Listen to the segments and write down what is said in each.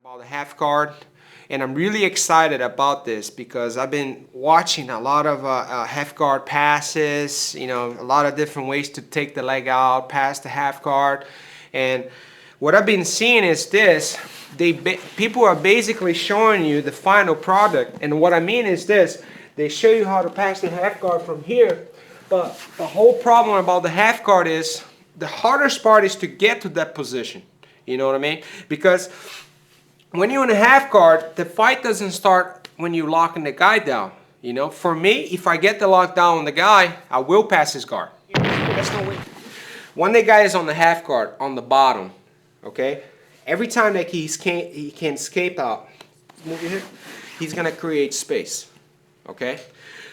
About the half guard, and I'm really excited about this because I've been watching a lot of half guard passes, you know, a lot of different ways to take the leg out past the half guard. And what I've been seeing is this: people are basically showing you the final product, and what I mean is this: they show you how to pass the half guard from here, but the whole problem about the half guard is the hardest part is to get to that position. You know what I mean? Because when you're in a half guard, the fight doesn't start when you're locking the guy down. You know, for me, if I get the lockdown on the guy, I will pass his guard. That's no way. When the guy is on the half guard, on the bottom, okay, every time that he can escape out, he's gonna create space. Okay,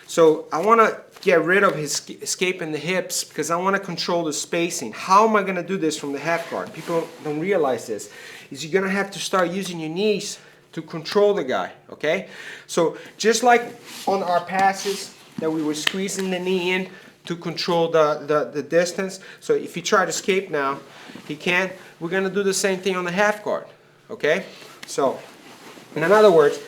so I want to get rid of his escaping the hips because I want to control the spacing. How am I going to do this from the half guard? People don't realize this. Is you're going to have to start using your knees to control the guy, okay? So just like on our passes that we were squeezing the knee in to control the distance. So if you try to escape now, he can't. We're going to do the same thing on the half guard, okay? So in other words,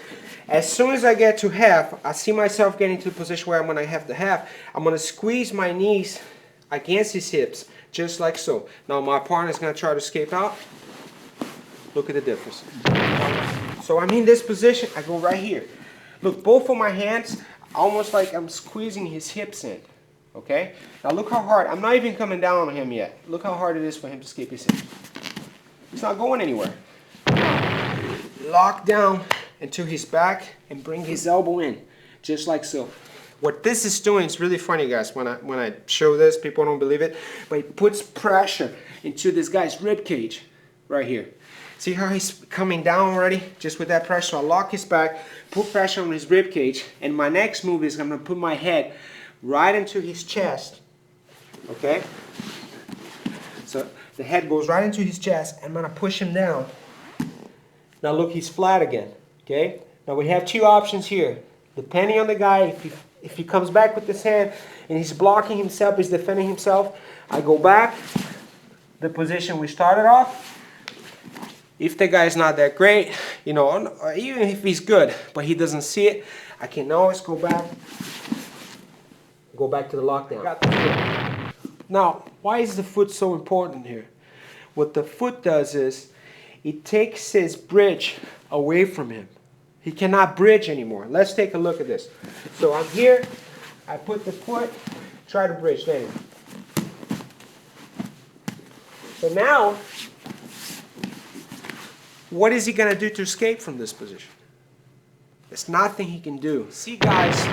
as soon as I get to half, I see myself getting to the position where I'm going to have the half. I'm going to squeeze my knees against his hips, just like so. Now my partner is going to try to escape out. Look at the difference. So I'm in this position, I go right here. Look, both of my hands, almost like I'm squeezing his hips in. Okay? Now look how hard, I'm not even coming down on him yet. Look how hard it is for him to escape his hips. He's not going anywhere. Lock down into his back and bring his elbow in, just like so. What this is doing is really funny, guys. When I show this, people don't believe it, but it puts pressure into this guy's rib cage right here. See how he's coming down already? Just with that pressure, I lock his back, put pressure on his rib cage, and my next move is I'm gonna put my head right into his chest. Okay? So the head goes right into his chest, and I'm gonna push him down. Now look, he's flat again. Okay, now we have two options here. Depending on the guy, if he comes back with this hand and he's blocking himself, he's defending himself, I go back, the position we started off. If the guy's not that great, you know, even if he's good, but he doesn't see it, I can always go back to the lockdown. Got the foot. Now, why is the foot so important here? What the foot does is, it takes his bridge away from him. He cannot bridge anymore. Let's take a look at this. So I'm here, I put the foot, try to bridge, there you go. So now, what is he gonna do to escape from this position? There's nothing he can do. See guys,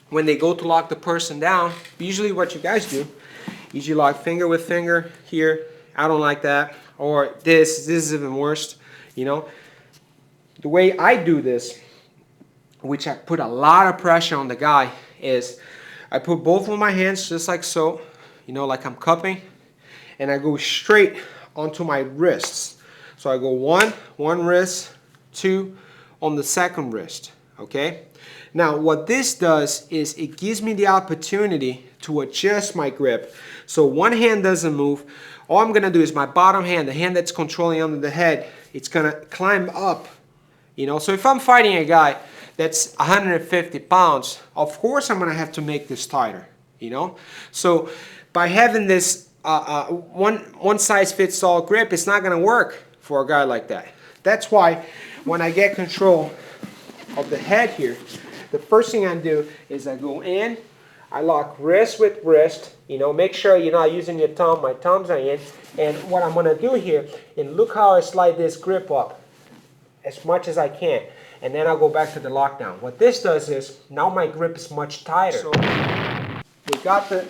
when they go to lock the person down, usually what you guys do is you lock finger with finger here. I don't like that. Or this is even worse, you know. The way I do this, which I put a lot of pressure on the guy, is I put both of my hands just like so, you know, like I'm cupping, and I go straight onto my wrists. So I go one wrist, two on the second wrist, okay? Now what this does is it gives me the opportunity to adjust my grip. So one hand doesn't move. All I'm gonna do is my bottom hand, the hand that's controlling under the head, it's gonna climb up, you know. So if I'm fighting a guy that's 150 pounds, of course I'm gonna have to make this tighter, you know. So by having this one size fits all grip, it's not gonna work for a guy like that. That's why when I get control of the head here, the first thing I do is I go in, I lock wrist with wrist, you know, make sure you're not using your thumb, my thumbs are in, and what I'm gonna do here, and look how I slide this grip up as much as I can, and then I'll go back to the lockdown. What this does is, now my grip is much tighter. So we got the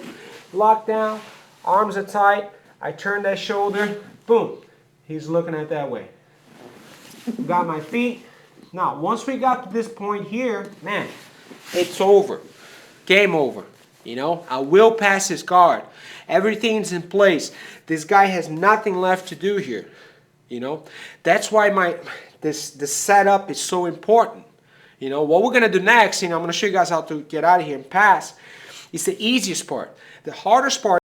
lockdown, arms are tight, I turn that shoulder, boom, he's looking at that way. Got my feet. Now, once we got to this point here, man, it's over. Game over. You know, I will pass his guard. Everything's in place. This guy has nothing left to do here. You know, that's why this setup is so important. You know, what we're gonna do next, you know, I'm gonna show you guys how to get out of here and pass. It's the easiest part. The hardest part